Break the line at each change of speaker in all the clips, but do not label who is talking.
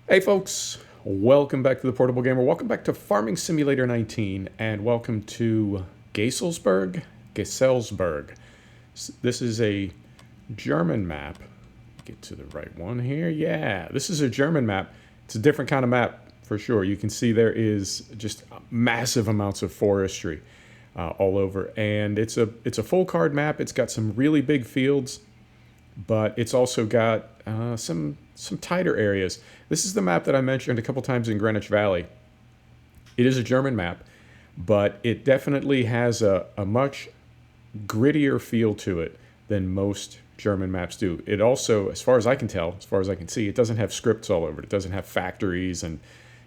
Hey folks, welcome back to the Portable Gamer. Welcome back to Farming Simulator 19, and welcome to Geiselsberg. This is a German map. Get to the right one here. Yeah, this is a German map. It's a different kind of map for sure. You can see there is just massive amounts of forestry all over, and it's a full card map. It's got some really big fields, but it's also got some tighter areas. This is the map that I mentioned a couple times in Greenwich Valley. It is a German map, but it definitely has a much grittier feel to it than most German maps do. It also, as far as I can tell, as far as I can see, it doesn't have scripts all over it. It doesn't have factories and,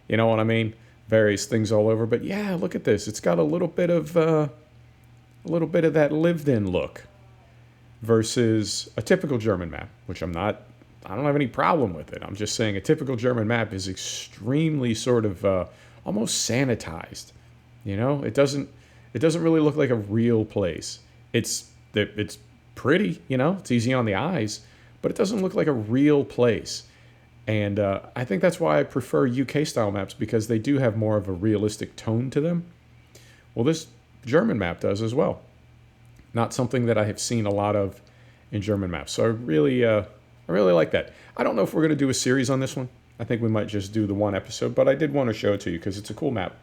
you know what I mean, various things all over. But yeah, look at this. It's got a little bit of that lived-in look versus a typical German map, which I don't have any problem with it. I'm just saying a typical German map is extremely sort of almost sanitized. You know, it doesn't really look like a real place. It's pretty, you know, it's easy on the eyes, but it doesn't look like a real place. And I think that's why I prefer UK style maps, because they do have more of a realistic tone to them. Well, this German map does as well. Not something that I have seen a lot of in German maps. So I really like that. I don't know if we're going to do a series on this one. I think we might just do the one episode, but I did want to show it to you because it's a cool map.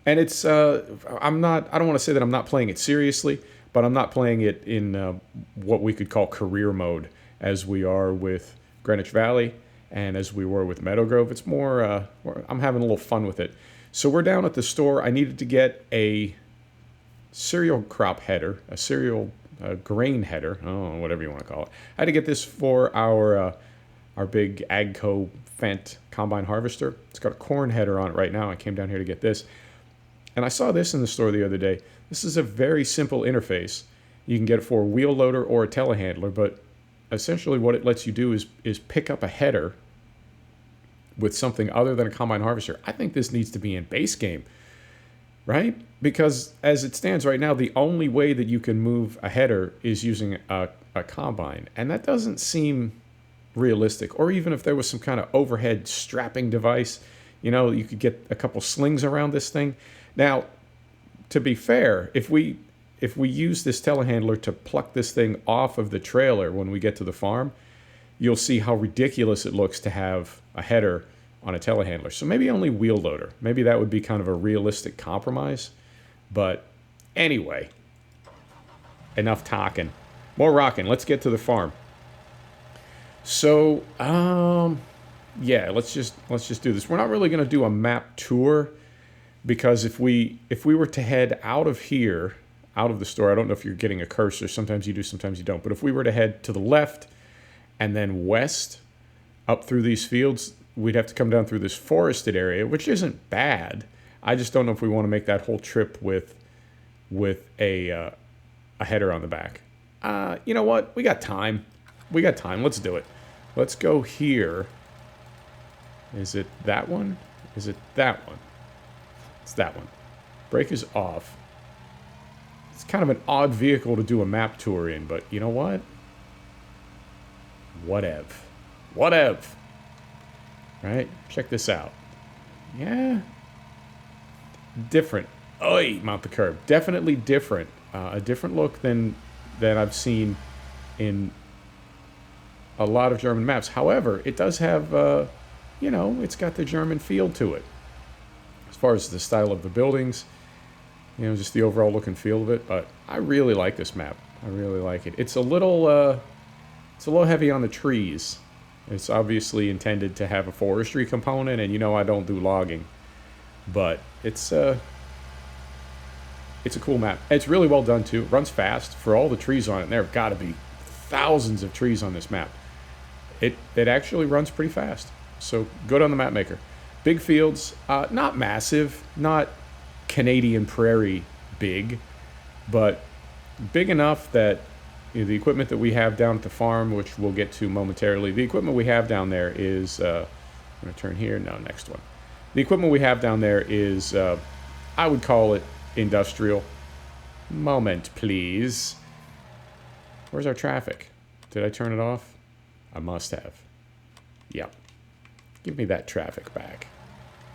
And it's, I don't want to say that I'm not playing it seriously, but I'm not playing it in what we could call career mode as we are with Greenwich Valley and as we were with Meadow Grove. It's more, I'm having a little fun with it. So we're down at the store. I needed to get a cereal crop header, a cereal grain header, whatever you want to call it. I had to get this for our big Agco Fendt combine harvester. It's got a corn header on it right now. I came down here to get this. And I saw this in the store the other day. This is a very simple interface. You can get it for a wheel loader or a telehandler, but essentially what it lets you do is pick up a header with something other than a combine harvester. I think this needs to be in base game. Right? Because as it stands right now, the only way that you can move a header is using a combine. And that doesn't seem realistic. Or even if there was some kind of overhead strapping device, you know, you could get a couple slings around this thing. Now, to be fair, if we use this telehandler to pluck this thing off of the trailer when we get to the farm, you'll see how ridiculous it looks to have a header on a telehandler. So maybe only wheel loader. Maybe that would be kind of a realistic compromise. But anyway, enough talking. More rocking. Let's get to the farm. So, yeah, let's just do this. We're not really going to do a map tour because if we were to head out of here, out of the store, I don't know if you're getting a cursor. Sometimes you do, sometimes you don't. But if we were to head to the left and then west up through these fields, we'd have to come down through this forested area, which isn't bad. I just don't know if we want to make that whole trip with a header on the back. You know what? We got time. Let's do it. Let's go here. Is it that one? Is it that one? It's that one. Brake is off. It's kind of an odd vehicle to do a map tour in, but you know what? Whatever. Right? Check this out. Yeah. Different. Oi, mount the curb. Definitely different. A different look than I've seen in a lot of German maps. However, it does have, you know, it's got the German feel to it. As far as the style of the buildings, you know, just the overall look and feel of it. But I really like this map. I really like it. It's a little heavy on the trees. It's obviously intended to have a forestry component, and you know I don't do logging. But it's a cool map. It's really well done, too. It runs fast for all the trees on it, and there have got to be thousands of trees on this map. It actually runs pretty fast. So good on the map maker. Big fields, not massive, not Canadian prairie big, but big enough that the equipment that we have down at the farm, which we'll get to momentarily, the equipment we have down there is, I'm going to turn here, no, next one. The equipment we have down there is, I would call it industrial. Moment, please. Where's our traffic? Did I turn it off? I must have. Yep. Give me that traffic back.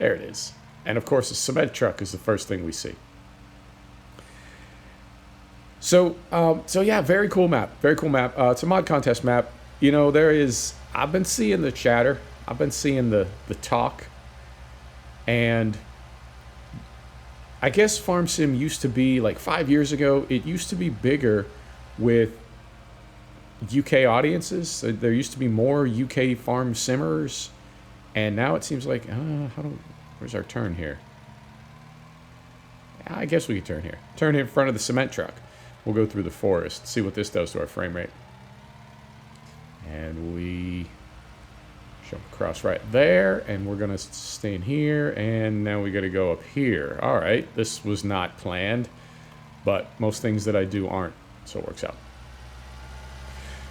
There it is. And of course, a cement truck is the first thing we see. So yeah, very cool map. Very cool map. It's a mod contest map. You know, I've been seeing the chatter. I've been seeing the talk. And I guess Farm Sim used to be, like 5 years ago, it used to be bigger with UK audiences. There used to be more UK farm simmers. And now it seems like, where's our turn here? I guess we could turn here. Turn in front of the cement truck. We'll go through the forest, see what this does to our frame rate. And we jump across right there, and we're going to stay in here, and now we got to go up here. All right, this was not planned, but most things that I do aren't, so it works out.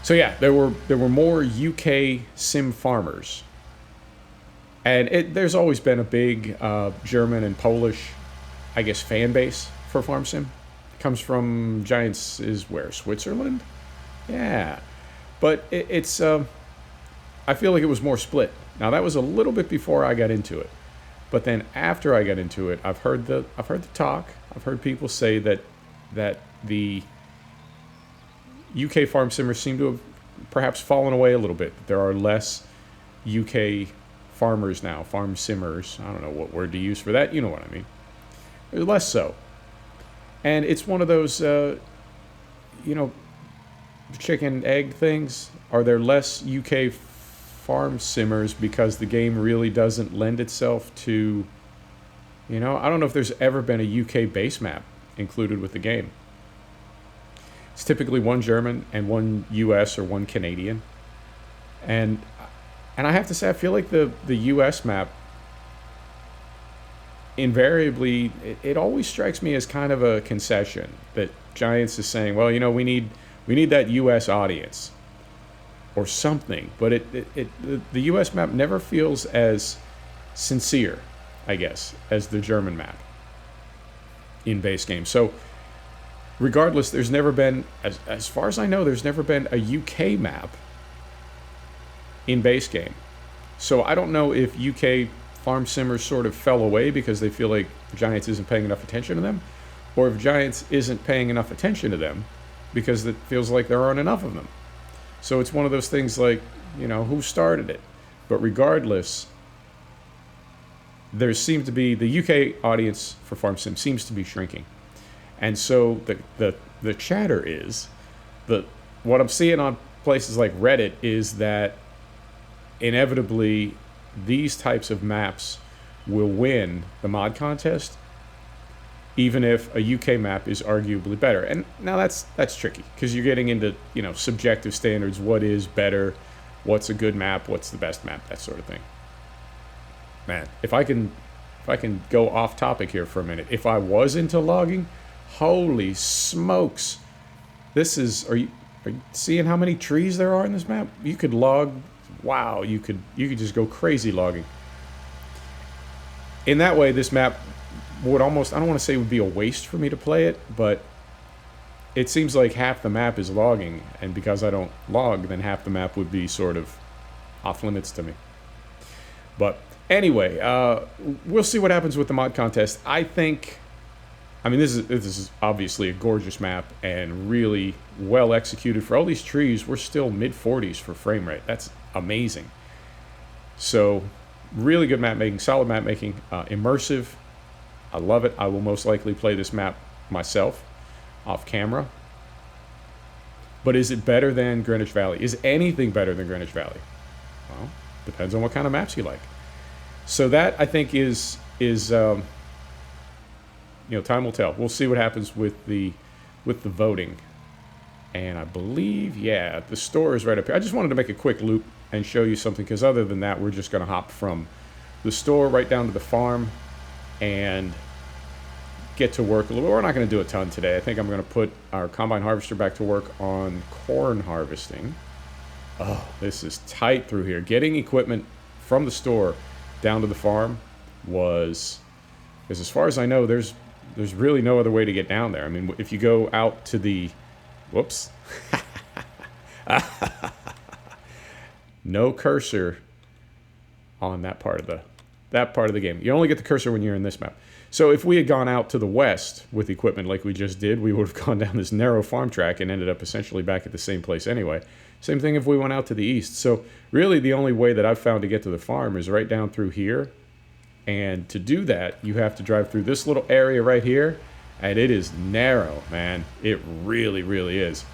So yeah, there were more UK sim farmers. And there's always been a big German and Polish, I guess, fan base for Farm Sim. It comes from Giants is where? Switzerland? Yeah. But it's I feel like it was more split. Now that was a little bit before I got into it. But then after I got into it, I've heard the talk. I've heard people say that the UK farm simmers seem to have perhaps fallen away a little bit. There are less UK farmers now, farm simmers. I don't know what word to use for that. You know what I mean. There's less so. And it's one of those, chicken egg things. Are there less UK farm simmers because the game really doesn't lend itself to, I don't know if there's ever been a UK base map included with the game. It's typically one German and one US or one Canadian. And I have to say, I feel like the US map, invariably, it always strikes me as kind of a concession that Giants is saying, well, we need that US audience or something. But the US map never feels as sincere, I guess, as the German map in base game. So regardless, there's never been, as far as I know, there's never been a UK map in base game. So I don't know if UK farm simmers sort of fell away because they feel like Giants isn't paying enough attention to them, or if Giants isn't paying enough attention to them because it feels like there aren't enough of them. So it's one of those things like, who started it? But regardless, there seems to be, the UK audience for Farm Sim seems to be shrinking. And so the chatter is, what I'm seeing on places like Reddit is that inevitably these types of maps will win the mod contest, even if a UK map is arguably better. And now that's tricky because you're getting into subjective standards. What is better? What's a good map? What's the best map? That sort of thing. Man, if I can go off topic here for a minute, if I was into logging, holy smokes, are you seeing how many trees there are in this map? You could log. Wow, you could just go crazy logging. In that way, this map would almost, I don't want to say it would be a waste for me to play it, but it seems like half the map is logging, and because I don't log, then half the map would be sort of off limits to me. But anyway, we'll see what happens with the mod contest. This is obviously a gorgeous map and really well executed. For all these trees, we're still mid-40s for frame rate. That's amazing. So really good map making, solid map making, immersive. I love it. I will most likely play this map myself off camera. But is it better than Greenwich Valley? Is anything better than Greenwich Valley? Well, depends on what kind of maps you like. So that, I think, is time will tell. We'll see what happens with the voting. And I believe, yeah, the store is right up here. I just wanted to make a quick loop and show you something, because other than that, we're just going to hop from the store right down to the farm and get to work a little. We're not going to do a ton today. I think I'm going to put our combine harvester back to work on corn harvesting. Oh, this is tight through here. Getting equipment from the store down to the farm was, because as far as I know, there's really no other way to get down there. I mean, if you go out to the, whoops, no cursor on that part of the game. You only get the cursor when you're in this map. So if we had gone out to the west with equipment like we just did, we would have gone down this narrow farm track and ended up essentially back at the same place anyway. Same thing if we went out to the east. So really the only way that I've found to get to the farm is right down through here. And to do that, you have to drive through this little area right here. And it is narrow, man. It really, really is.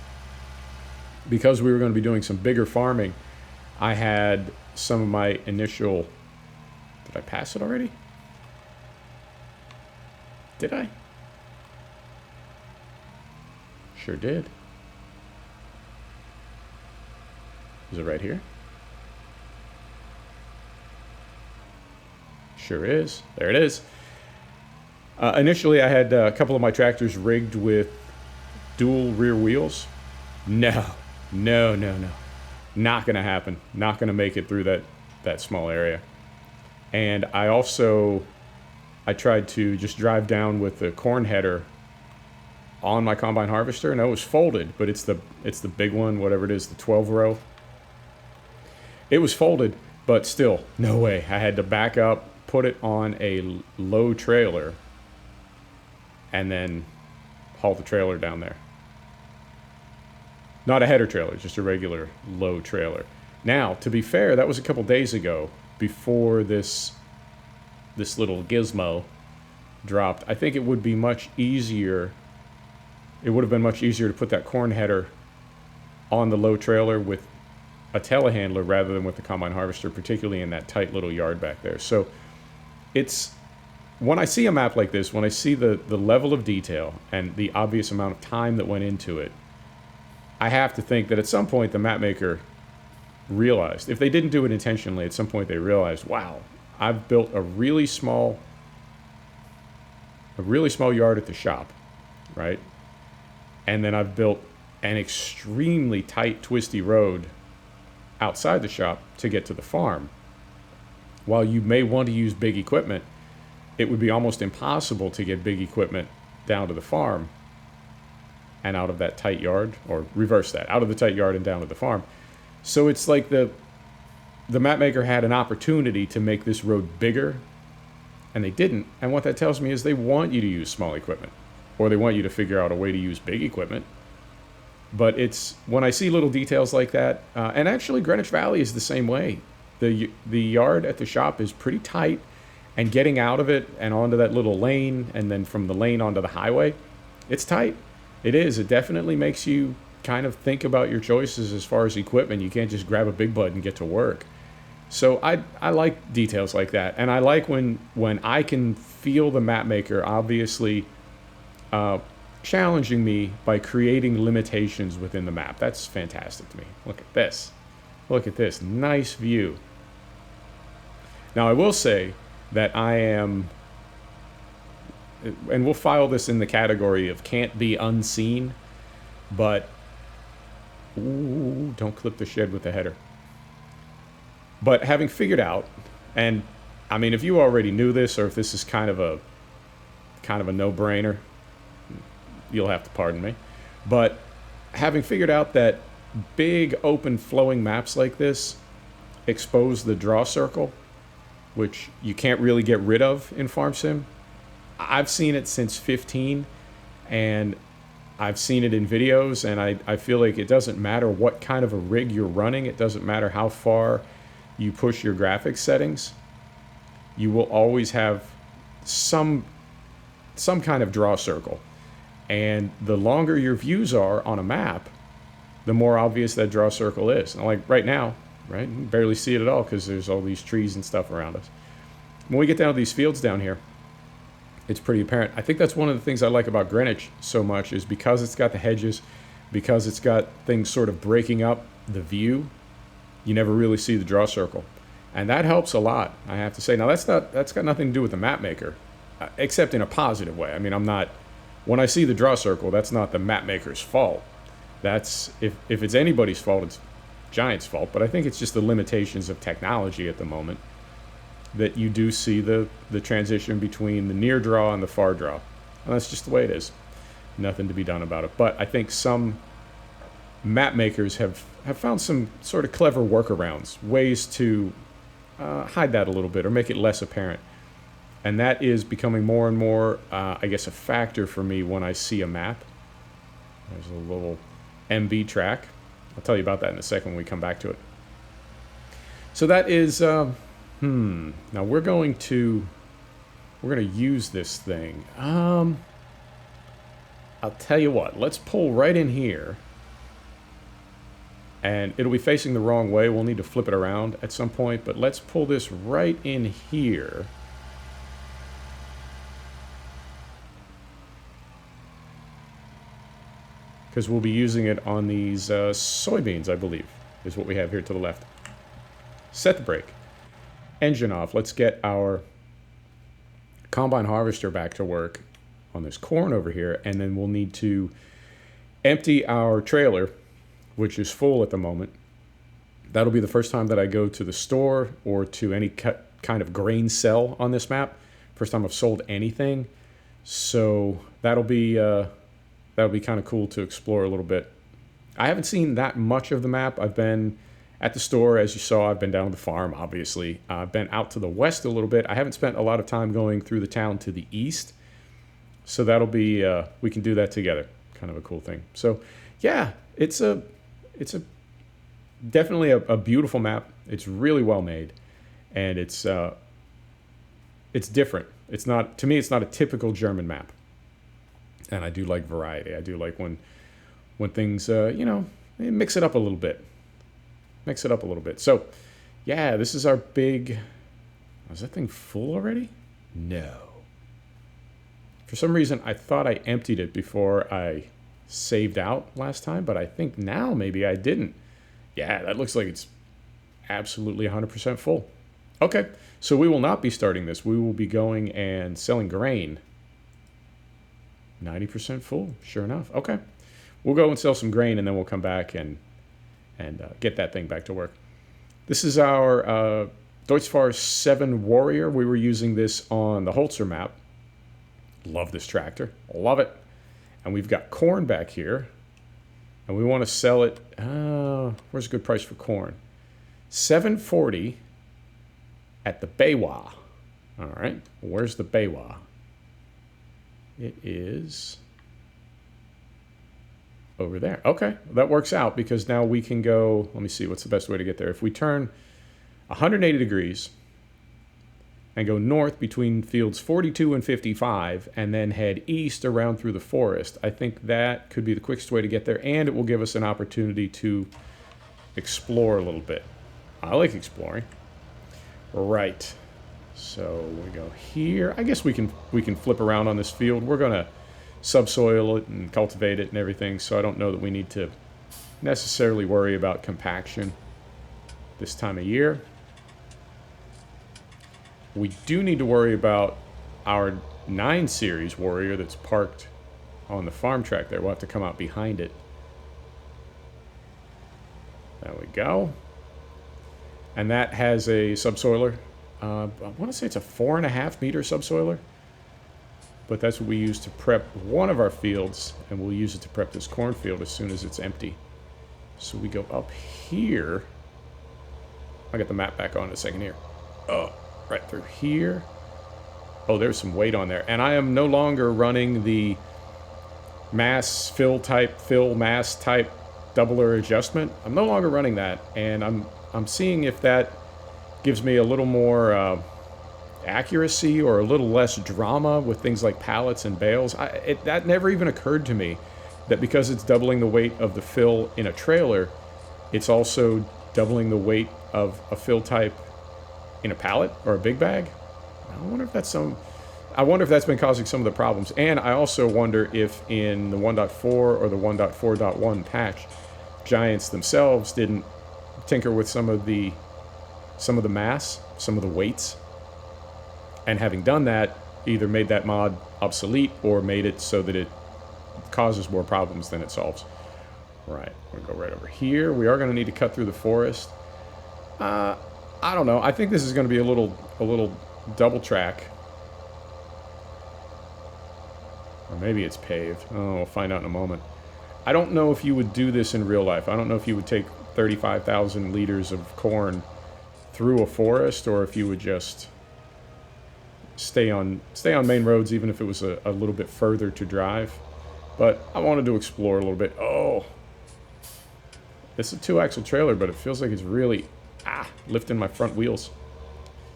Because we were going to be doing some bigger farming, I had some of my initial... Did I pass it already? Did I? Sure did. Is it right here? Sure is. There it is. Initially, I had a couple of my tractors rigged with dual rear wheels. No. Not going to happen. Not going to make it through that small area. And I tried to just drive down with the corn header on my combine harvester, and it was folded, but it's the big one, whatever it is, the 12 row. It was folded, but still, no way. I had to back up, put it on a low trailer, and then haul the trailer down there. Not a header trailer, just a regular low trailer. Now, to be fair, that was a couple days ago, before this little gizmo dropped. I think it would be much easier. It would have been much easier to put that corn header on the low trailer with a telehandler rather than with the combine harvester, particularly in that tight little yard back there. So it's, when I see a map like this, when I see the level of detail and the obvious amount of time that went into it, I have to think that at some point the map maker realized, if they didn't do it intentionally, at some point they realized, wow, I've built a really small yard at the shop, right? And then I've built an extremely tight, twisty road outside the shop to get to the farm. While you may want to use big equipment, it would be almost impossible to get big equipment down to the farm and out of that tight yard, or reverse that, out of the tight yard and down to the farm. So it's like the map maker had an opportunity to make this road bigger, and they didn't. And what that tells me is they want you to use small equipment, or they want you to figure out a way to use big equipment. But it's, when I see little details like that, and actually Greenwich Valley is the same way. The yard at the shop is pretty tight, and getting out of it and onto that little lane, and then from the lane onto the highway, it's tight. It is. It definitely makes you kind of think about your choices as far as equipment. You can't just grab a big bud and get to work. So I like details like that, and I like when I can feel the map maker obviously challenging me by creating limitations within the map. That's fantastic to me. Look at this. Look at this. Nice view. Now I will say that I am, and we'll file this in the category of can't be unseen, but ooh, don't clip the shed with the header. But having figured out, and I mean, if you already knew this, or if this is kind of a no-brainer, you'll have to pardon me. But having figured out that big, open, flowing maps like this expose the draw circle, which you can't really get rid of in Farm Sim. I've seen it since 15, and I've seen it in videos, and I feel like it doesn't matter what kind of a rig you're running. It doesn't matter how far you push your graphics settings. You will always have some kind of draw circle. And the longer your views are on a map, the more obvious that draw circle is. And like right now, right, you can barely see it at all because there's all these trees and stuff around us. When we get down to these fields down here, it's pretty apparent. I think that's one of the things I like about Greenwich so much, is because it's got the hedges, because it's got things sort of breaking up the view, you never really see the draw circle. And that helps a lot, I have to say. Now that's got nothing to do with the map maker, except in a positive way. I mean, when I see the draw circle, that's not the map maker's fault. That's, if it's anybody's fault, it's Giant's fault. But I think it's just the limitations of technology at the moment, that you do see the transition between the near draw and the far draw. And that's just the way it is. Nothing to be done about it. But I think some map makers have found some sort of clever workarounds, ways to hide that a little bit or make it less apparent. And that is becoming more and more, I guess, a factor for me when I see a map. There's a little MV track. I'll tell you about that in a second when we come back to it. So that is, now we're going to use this thing. I'll tell you what, let's pull right in here. And it'll be facing the wrong way. We'll need to flip it around at some point, but let's pull this right in here. Because we'll be using it on these soybeans, I believe, is what we have here to the left. Set the brake. Engine off. Let's get our combine harvester back to work on this corn over here, and then we'll need to empty our trailer, which is full at the moment. That'll be the first time that I go to the store or to any kind of grain cell on this map. First time I've sold anything. So that'll be kind of cool to explore a little bit. I haven't seen that much of the map. I've been at the store, as you saw. I've been down to the farm, obviously. I've been out to the west a little bit. I haven't spent a lot of time going through the town to the east. So that'll be, we can do that together. Kind of a cool thing. So yeah, it's definitely a beautiful map. It's really well made, and it's different. It's not, to me, it's not a typical German map. And I do like variety. I do like when things, mix it up a little bit. Mix it up a little bit. So, yeah, this is our big... Is that thing full already? No. For some reason, I thought I emptied it before I saved out last time, but I think now maybe I didn't. Yeah, that looks like it's absolutely 100% full. Okay, so we will not be starting this. We will be going and selling grain. 90% full, sure enough. Okay, we'll go and sell some grain, and then we'll come back and get that thing back to work. This is our Deutschfahr 7 Warrior. We were using this on the Holzer map. Love this tractor. Love it. And we've got corn back here. And we want to sell it. Where's a good price for corn? $7.40 at the Baywa. All right. Where's the Baywa? It is over there. Okay, that works out because now we can go, let me see, what's the best way to get there? If we turn 180 degrees and go north between fields 42 and 55 and then head east around through the forest, I think that could be the quickest way to get there, and it will give us an opportunity to explore a little bit. I like exploring. Right. So we go here. I guess we can flip around on this field. We're going to subsoil it and cultivate it and everything, so I don't know that we need to necessarily worry about compaction this time of year. We do need to worry about our 9 Series Warrior that's parked on the farm track there. We'll have to come out behind it. There we go. And that has a subsoiler. I want to say it's a 4.5 meter subsoiler. But that's what we use to prep one of our fields, and we'll use it to prep this cornfield as soon as it's empty. So we go up here. I'll get the map back on in a second here. Oh, right through here. Oh, there's some weight on there. And I am no longer running the mass fill mass type doubler adjustment. I'm no longer running that, and I'm seeing if that gives me a little more accuracy or a little less drama with things like pallets and bales. That never even occurred to me, that because it's doubling the weight of the fill in a trailer, it's also doubling the weight of a fill type in a pallet or a big bag. I wonder if that's been causing some of the problems. And I also wonder if in the 1.4 or the 1.4.1 patch, Giants themselves didn't tinker with some of the mass, some of the weights. And having done that, either made that mod obsolete or made it so that it causes more problems than it solves. Right, we're going to go right over here. We are going to need to cut through the forest. I don't know. I think this is going to be a little double track. Or maybe it's paved. Oh, we'll find out in a moment. I don't know if you would do this in real life. I don't know if you would take 35,000 liters of corn through a forest or if you would just stay on main roads, even if it was a little bit further to drive. But I wanted to explore a little bit. Oh, it's a 2-axle trailer, but it feels like it's really lifting my front wheels.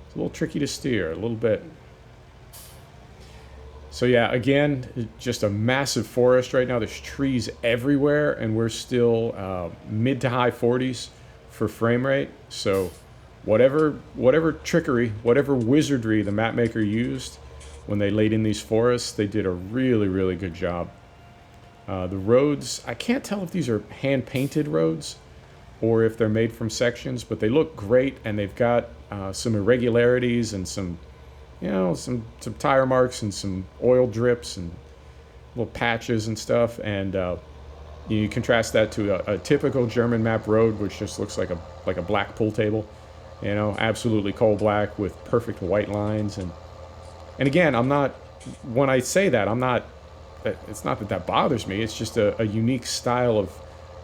It's a little tricky to steer, a little bit. So yeah, again, just a massive forest right now. There's trees everywhere, and we're still mid to high 40s for frame rate. So whatever trickery, whatever wizardry the map maker used when they laid in these forests, they did a really, really good job. The roads, I can't tell if these are hand-painted roads or if they're made from sections, but they look great, and they've got some irregularities and some tire marks and some oil drips and little patches and stuff. And you contrast that to a typical German map road, which just looks like a black pool table, absolutely coal black with perfect white lines. And again, when I say that, it's not that bothers me. It's just a unique style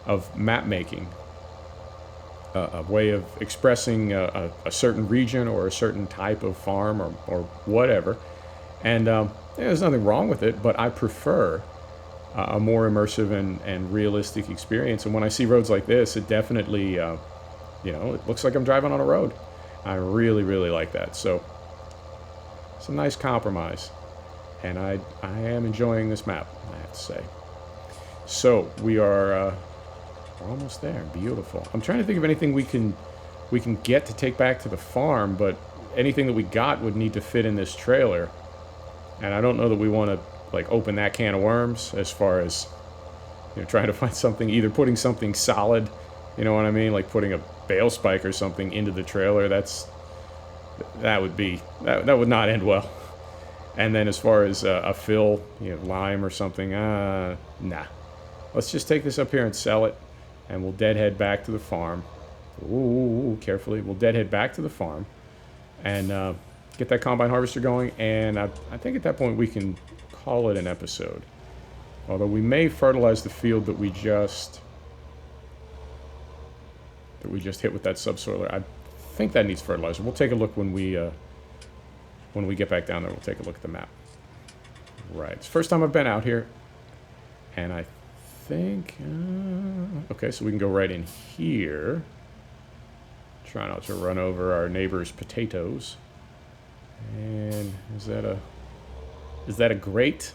of map making, a way of expressing a certain region or a certain type of farm or whatever. And there's nothing wrong with it, but I prefer a more immersive and realistic experience. And when I see roads like this, it definitely, it looks like I'm driving on a road. I really, really like that. So it's a nice compromise. And I am enjoying this map, I have to say. So we're almost there. Beautiful. I'm trying to think of anything we can get to take back to the farm, but anything that we got would need to fit in this trailer. And I don't know that we want to open that can of worms as far as trying to find something, either putting something solid, you know what I mean, like putting a bale spike or something into the trailer. That would not end well. And then as far as a fill, lime or something, nah. Let's just take this up here and sell it, and we'll deadhead back to the farm. Ooh, carefully. We'll deadhead back to the farm and get that combine harvester going, and I think at that point we can call it an episode. Although we may fertilize the field that we just hit with that subsoiler. I think that needs fertilizer. We'll take a look when we get back down there. We'll take a look at the map. Right. It's the first time I've been out here. And I think... okay, so we can go right in here. Try not to run over our neighbor's potatoes. And is that a grate?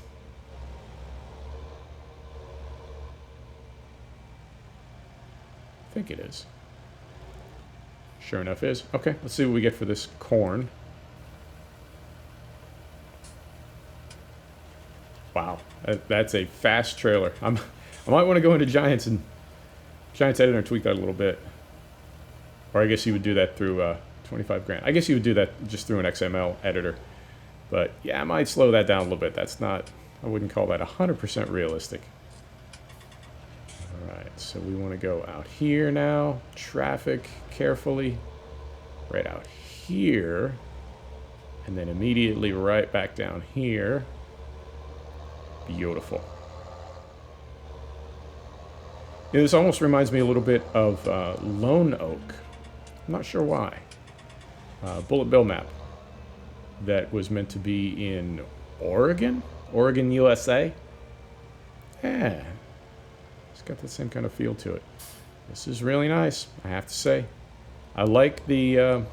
I think it is. Sure enough is. Okay, let's see what we get for this corn. Wow, that's a fast trailer. I might want to go into Giants Editor and tweak that a little bit. Or I guess you would do that through 25 grand. I guess you would do that just through an XML editor. But yeah, I might slow that down a little bit. I wouldn't call that 100% realistic. All right, so we want to go out here now. Traffic carefully. Right out here. And then immediately right back down here. Beautiful. This almost reminds me a little bit of Lone Oak. I'm not sure why. Bullet bill map that was meant to be in Oregon, USA. Yeah, it's got the same kind of feel to it. This is really nice, I have to say. I like the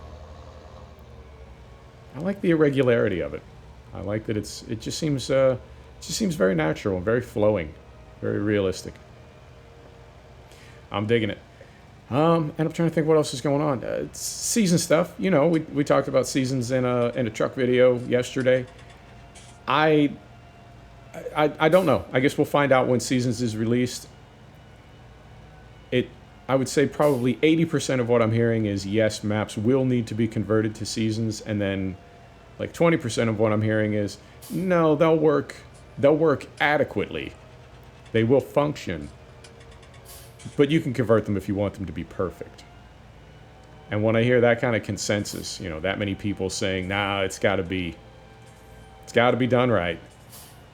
irregularity of it. I like that it just seems very natural and very flowing, very realistic. I'm digging it. And I'm trying to think what else is going on. It's season stuff. We talked about seasons in a truck video yesterday. I don't know. I guess we'll find out when Seasons is released. I would say probably 80% of what I'm hearing is yes, maps will need to be converted to Seasons, and then like 20% of what I'm hearing is no, they'll work adequately. They will function. But you can convert them if you want them to be perfect. And when I hear that kind of consensus, that many people saying, nah, it's got to be done right,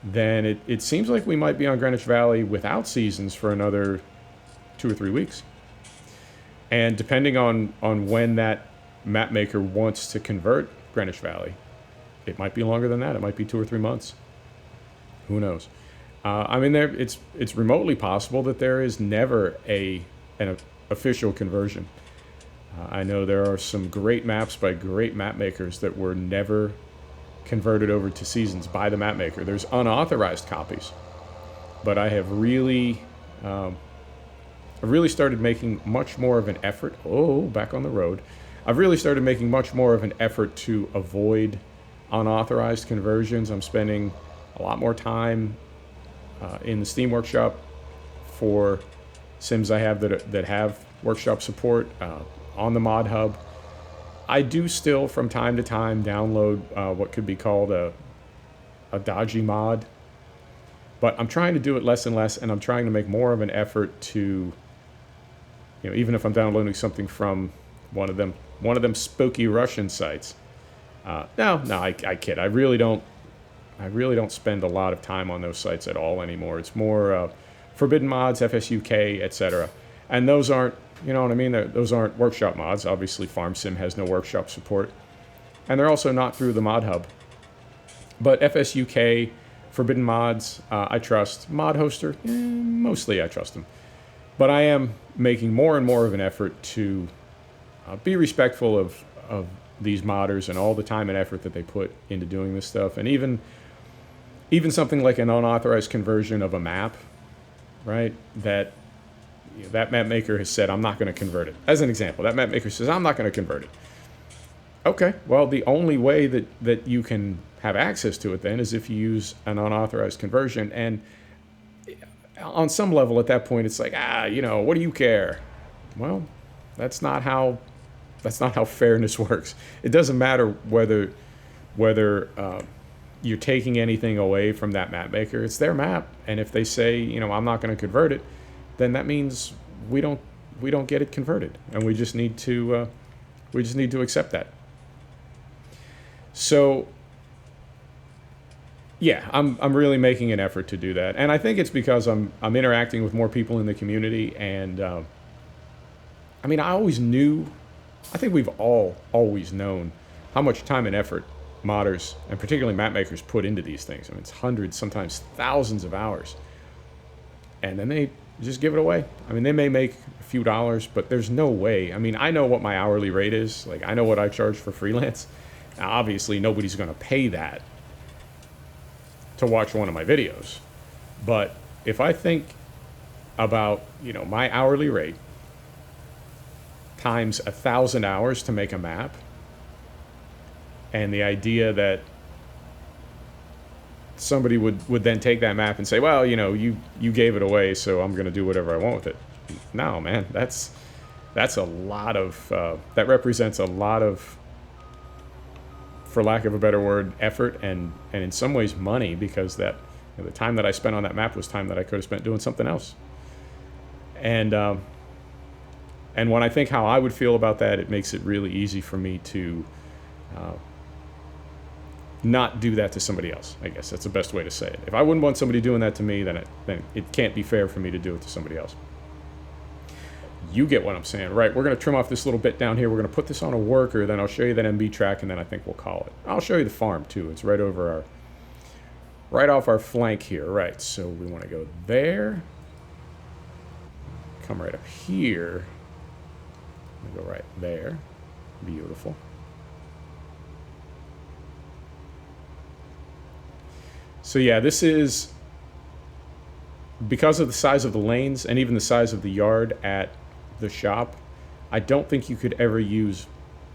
then it seems like we might be on Greenwich Valley without Seasons for another 2 or 3 weeks. And depending on when that map maker wants to convert Greenwich Valley. It might be longer than that. It might be 2 or 3 months. Who knows? I mean, it's remotely possible that there is never an official conversion. I know there are some great maps by great map makers that were never converted over to seasons by the map maker. There's unauthorized copies, but I have really started making much more of an effort. Oh, back on the road. I've really started making much more of an effort to avoid unauthorized conversions. I'm spending a lot more time in the Steam Workshop for sims I have that have workshop support on the Mod Hub. I do still, from time to time, download what could be called a dodgy mod, but I'm trying to do it less and less, and I'm trying to make more of an effort to, even if I'm downloading something from one of them spooky Russian sites. No, I kid. I really don't spend a lot of time on those sites at all anymore. It's more Forbidden Mods, FSUK, etc. And those aren't, you know what I mean? Those aren't workshop mods. Obviously, FarmSim has no workshop support. And they're also not through the Mod Hub. But FSUK, Forbidden Mods, I trust. Mod Hoster, mostly I trust them. But I am making more and more of an effort to be respectful of these modders and all the time and effort that they put into doing this stuff. And even something like an unauthorized conversion of a map, right? That map maker has said, I'm not going to convert it. As an example, that map maker says, I'm not going to convert it. Okay, well, the only way that you can have access to it then is if you use an unauthorized conversion. And on some level at that point, it's like, what do you care? Well, that's not how fairness works. It doesn't matter whether you're taking anything away from that map maker. It's their map, and if they say, I'm not going to convert it, then that means we don't get it converted, and we just need to accept that. So yeah, I'm really making an effort to do that, and I think it's because I'm interacting with more people in the community, and I always knew. I think we've all always known how much time and effort modders, and particularly map makers, put into these things. It's hundreds, sometimes thousands of hours. And then they just give it away. They may make a few dollars, but there's no way. I know what my hourly rate is. Like, I know what I charge for freelance. Now, obviously, nobody's going to pay that to watch one of my videos. But if I think about, my hourly rate times 1,000 hours to make a map, and the idea that somebody would then take that map and say, well, you gave it away, so I'm going to do whatever I want with it. No, man, that's a lot of, that represents a lot of, for lack of a better word, effort and in some ways money, because that the time that I spent on that map was time that I could have spent doing something else. And when I think how I would feel about that, it makes it really easy for me to not do that to somebody else. I guess that's the best way to say it. If I wouldn't want somebody doing that to me, then it can't be fair for me to do it to somebody else. You get what I'm saying, right? We're going to trim off this little bit down here. We're going to put this on a worker, then I'll show you that MB track, and then I think we'll call it. I'll show you the farm, too. It's right off our flank here, right? So we want to go there. Come right up here. Go right there. Beautiful. So yeah, this is, because of the size of the lanes and even the size of the yard at the shop, I don't think you could ever use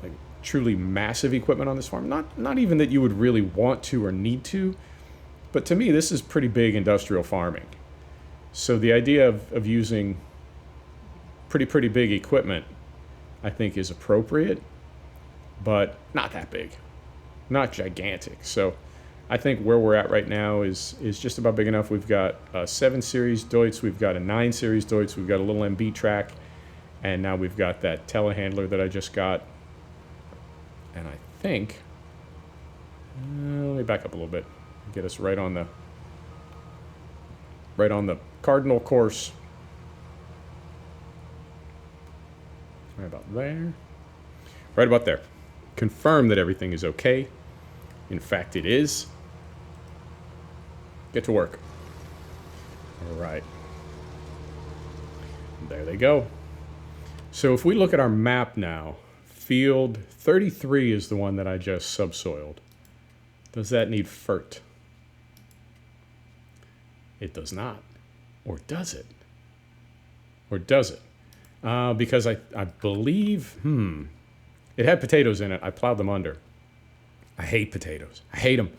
like truly massive equipment on this farm. Not even that you would really want to or need to, but to me this is pretty big industrial farming. So the idea of using pretty big equipment, I think, is appropriate, but not that big, not gigantic. So I think where we're at right now is just about big enough. We've got a 7 series Deutz, we've got a 9 series Deutz, we've got a little MB track, and now we've got that telehandler that I just got. And I think, let me back up a little bit, get us right on the cardinal course. Right about there. right about there. Confirm that everything is okay. In fact, it is. Get to work. All right. There they go. So if we look at our map now, field 33 is the one that I just subsoiled. Does that need FERT? It does not. Or does it? Or does it? Because I believe, it had potatoes in it. I plowed them under. I hate potatoes. I hate them.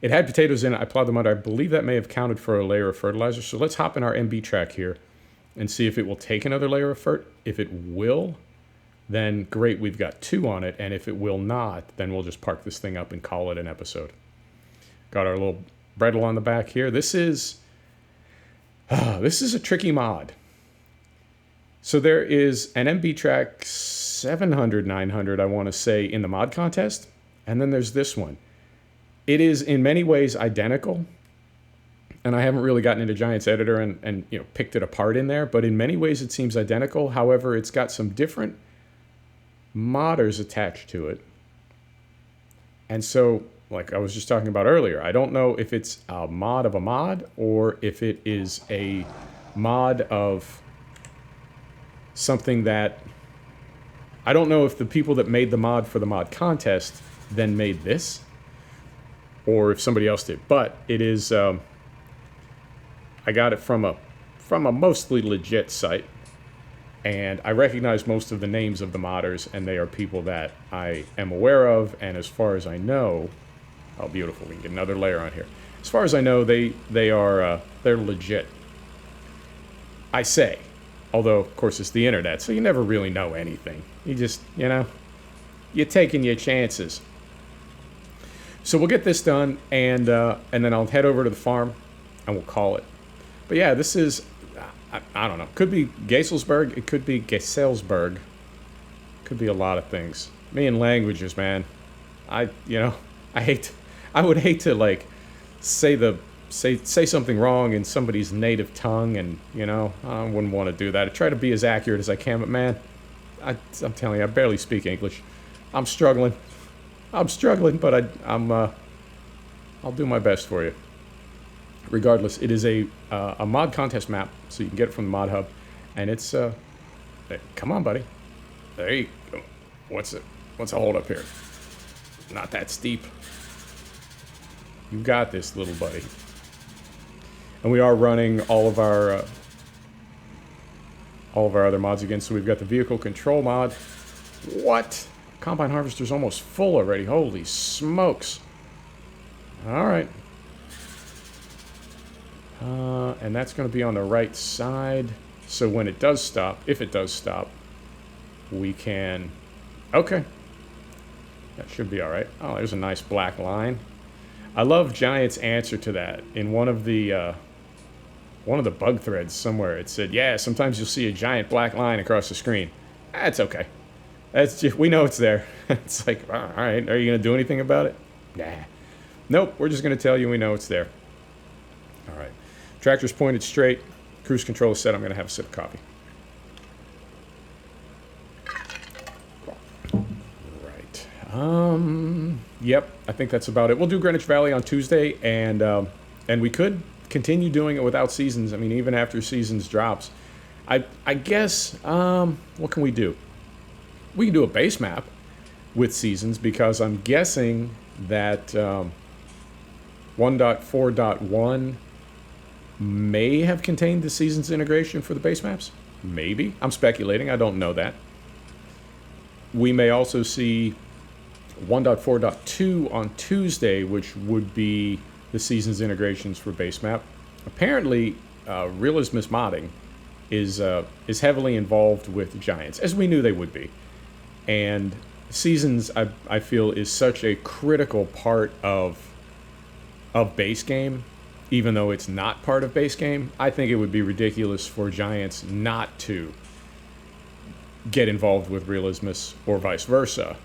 It had potatoes in it. I plowed them under. I believe that may have counted for a layer of fertilizer. So let's hop in our MB track here and see if it will take another layer of FERT. If it will, then great, we've got 2 on it. And if it will not, then we'll just park this thing up and call it an episode. Got our little bredel on the back here. This is a tricky mod. So there is an MB track 700, 900, I want to say, in the mod contest. And then there's this one. It is in many ways identical. And I haven't really gotten into Giants Editor and picked it apart in there. But in many ways it seems identical. However, it's got some different modders attached to it. And so, like I was just talking about earlier, I don't know if it's a mod of a mod or if it is a mod of something that... I don't know if the people that made the mod for the mod contest then made this, or if somebody else did. But it is... I got it from a mostly legit site, and I recognize most of the names of the modders, and they are people that I am aware of, and as far as I know... Oh, beautiful. We can get another layer on here. As far as I know, they're legit. I say. Although, of course, it's the internet, so you never really know anything. You just, you're taking your chances. So we'll get this done, and then I'll head over to the farm, and we'll call it. But yeah, this is, I don't know. Could be Geiselsberg. It could be Geiselsberg. Could be a lot of things. Me and languages, man. I would hate to, like, say something wrong in somebody's native tongue, and, I wouldn't want to do that. I try to be as accurate as I can, but, man, I'm telling you, I barely speak English. I'm struggling, but I'll do my best for you. Regardless, it is a mod contest map, so you can get it from the mod hub, and it's, come on, buddy. There you go. What's a hold up here? Not that steep. You got this, little buddy. And we are running all of our other mods again. So we've got the vehicle control mod. What? Combine harvester's almost full already. Holy smokes. All right. And that's going to be on the right side. So when it does stop, if it does stop, we can... Okay. That should be all right. Oh, there's a nice black line. I love Giant's answer to that. In one of the bug threads somewhere, it said, "Yeah, sometimes you'll see a giant black line across the screen." That's okay. That's just, we know it's there. It's like, all right, are you gonna do anything about it? Nah. Nope. We're just gonna tell you we know it's there. All right. Tractor's pointed straight. Cruise control is set. I'm gonna have a sip of coffee. Yep, I think that's about it. We'll do Greenwich Valley on Tuesday, and we could continue doing it without seasons. I mean, even after seasons drops. I guess, what can we do? We can do a base map with seasons, because I'm guessing that 1.4.1 may have contained the seasons integration for the base maps. Maybe. I'm speculating. I don't know that. We may also see 1.4.2 on Tuesday, which would be the seasons integrations for base map. Apparently, Realismus Modding is heavily involved with Giants, as we knew they would be. And seasons, I feel, is such a critical part of base game, even though it's not part of base game. I think it would be ridiculous for Giants not to get involved with Realismus, or vice versa,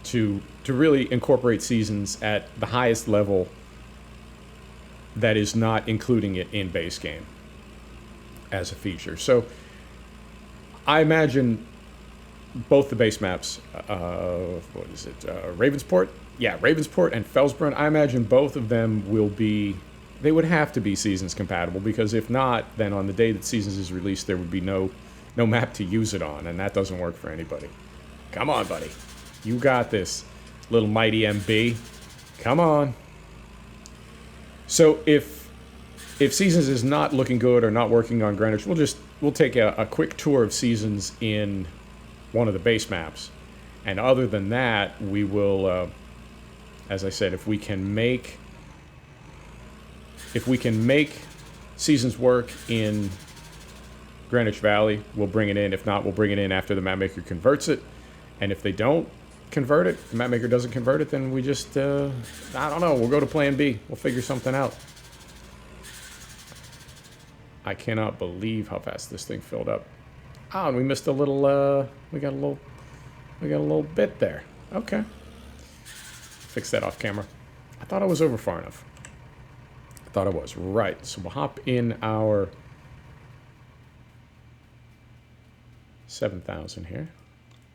to really incorporate seasons at the highest level that is not including it in base game as a feature. So I imagine both the base maps. What is it? Ravensport? Yeah, Ravensport and Felsbrunn. I imagine both of them will be... They would have to be Seasons compatible, because if not, then on the day that Seasons is released, there would be no map to use it on, and that doesn't work for anybody. Come on, buddy. You got this, little mighty MB. Come on. So if Seasons is not looking good or not working on Greenwich, we'll take a quick tour of Seasons in one of the base maps. And other than that, we will, as I said, if we can make Seasons work in Greenwich Valley, we'll bring it in. If not, we'll bring it in after the mapmaker converts it. And if they don't convert it, the mapmaker doesn't convert it, then we just, I don't know, we'll go to plan B. We'll figure something out. I cannot believe how fast this thing filled up. Oh, and we missed a little, we got a little bit there. Okay. Fix that off camera. I thought I was over far enough. I thought I was. Right. So we'll hop in our 7,000 here.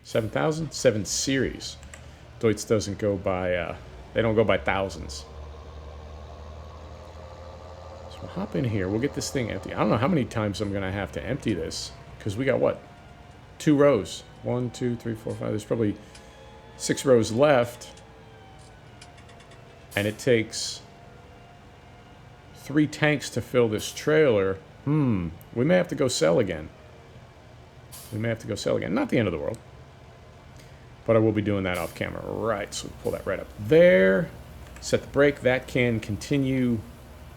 7,000? 7 series. Deutz doesn't go by, they don't go by thousands. So we'll hop in here. We'll get this thing empty. I don't know how many times I'm going to have to empty this, because we got, what, 2 rows. 1, 2, 3, 4, 5. There's probably 6 rows left. And it takes 3 tanks to fill this trailer. We may have to go sell again. Not the end of the world. But I will be doing that off camera. Right, so we'll pull that right up there. Set the brake. That can continue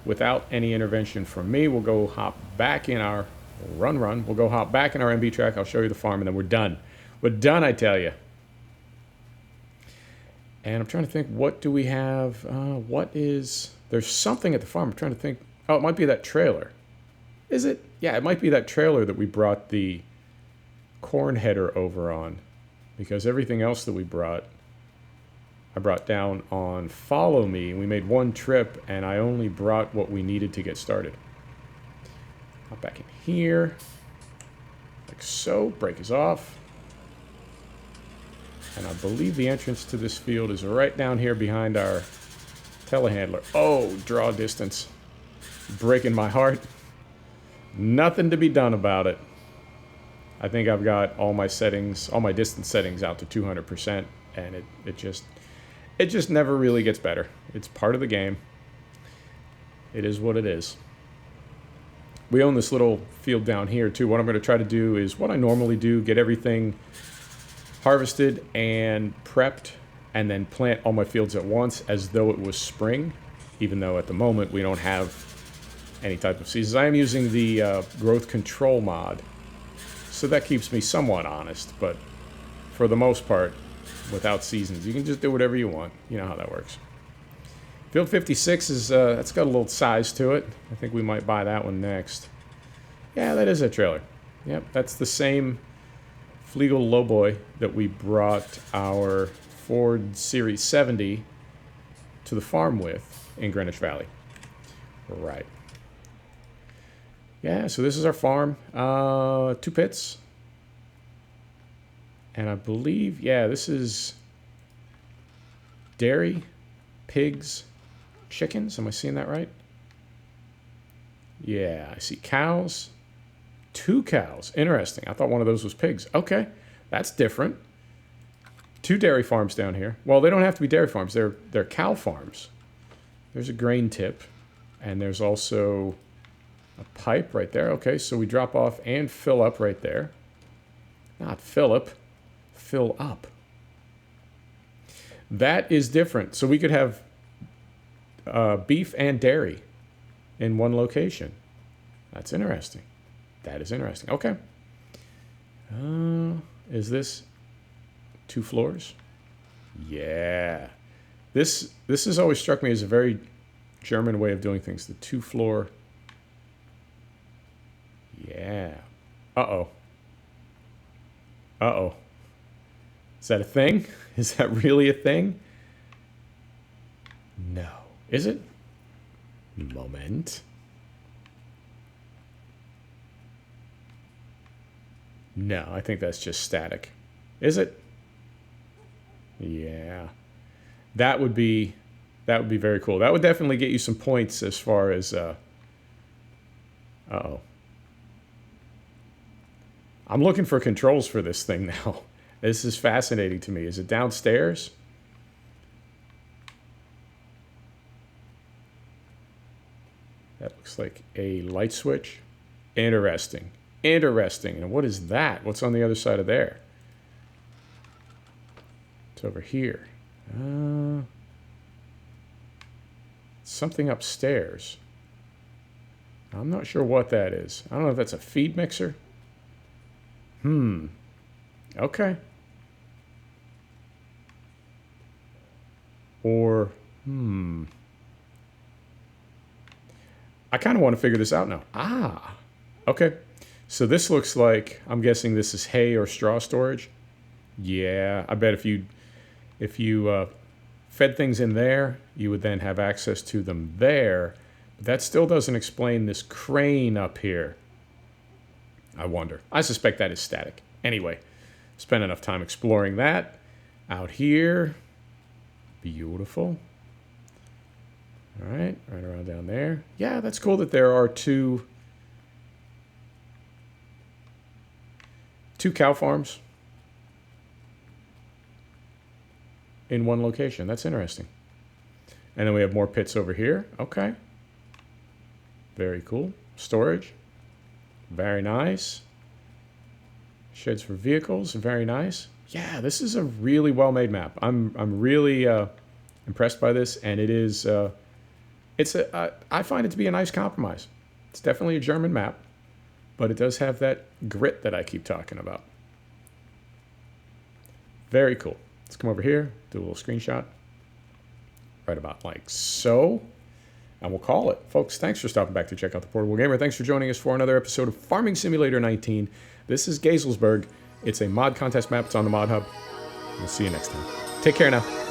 without any intervention from me. We'll go hop back in our run. We'll go hop back in our MB track. I'll show you the farm, and then we're done. We're done, I tell you. And I'm trying to think, what do we have? There's something at the farm. I'm trying to think. Oh, it might be that trailer. Is it? Yeah, it might be that trailer that we brought the corn header over on. Because everything else that we brought, I brought down on Follow Me. We made 1 trip, and I only brought what we needed to get started. Hop back in here. Like so. Brake is off. And I believe the entrance to this field is right down here behind our telehandler. Oh, draw distance. Breaking my heart. Nothing to be done about it. I think I've got all my settings, all my distance settings out to 200%, and it just never really gets better. It's part of the game. It is what it is. We own this little field down here too. What I'm going to try to do is what I normally do, get everything harvested and prepped, and then plant all my fields at once as though it was spring, even though at the moment we don't have any type of seasons. I am using the growth control mod, so that keeps me somewhat honest, but for the most part, without seasons, you can just do whatever you want. You know how that works. Field 56 is, that's got a little size to it. I think we might buy that one next. Yeah, that is a trailer. Yep, that's the same Flegel Lowboy that we brought our Ford Series 70 to the farm with in Greenwich Valley. Right. Yeah, so this is our farm. 2 pits. And I believe, yeah, this is dairy, pigs, chickens. Am I seeing that right? Yeah, I see cows. 2 cows. Interesting. I thought one of those was pigs. Okay, that's different. 2 dairy farms down here. Well, they don't have to be dairy farms. They're cow farms. There's a grain tip, and there's also a pipe right there. Okay, so we drop off and fill up right there. Not Philip, fill up. That is different. So we could have beef and dairy in one location. That's interesting. That is interesting. Okay. Is this 2 floors? Yeah. This has always struck me as a very German way of doing things. The 2-floor. Yeah. Uh-oh. Uh-oh. Is that a thing? Is that really a thing? No. Is it? Moment. No, I think that's just static. Is it? Yeah. That would be very cool. That would definitely get you some points as far as uh-oh. I'm looking for controls for this thing now. This is fascinating to me. Is it downstairs? That looks like a light switch. Interesting. Interesting. And what is that? What's on the other side of there? It's over here. Something upstairs. I'm not sure what that is. I don't know if that's a feed mixer. Okay. Or, I kind of want to figure this out now. Ah, okay. So this looks like, I'm guessing this is hay or straw storage. Yeah, I bet if you fed things in there, you would then have access to them there. But that still doesn't explain this crane up here. I wonder. I suspect that is static. Anyway, spent enough time exploring that. Out here, beautiful. All right, right around down there. Yeah, that's cool that there are two cow farms in one location. That's interesting. And then we have more pits over here. Okay. Very cool. Storage. Very nice. Sheds for vehicles. Very nice. Yeah, this is a really well-made map. I'm really impressed by this, and it is I find it to be a nice compromise. It's definitely a German map, but it does have that grit that I keep talking about. Very cool. Let's come over here, do a little screenshot. Right about like so. And we'll call it. Folks, thanks for stopping back to check out the Portable Gamer. Thanks for joining us for another episode of Farming Simulator 19. This is Geiselsberg. It's a mod contest map. It's on the Mod Hub. We'll see you next time. Take care now.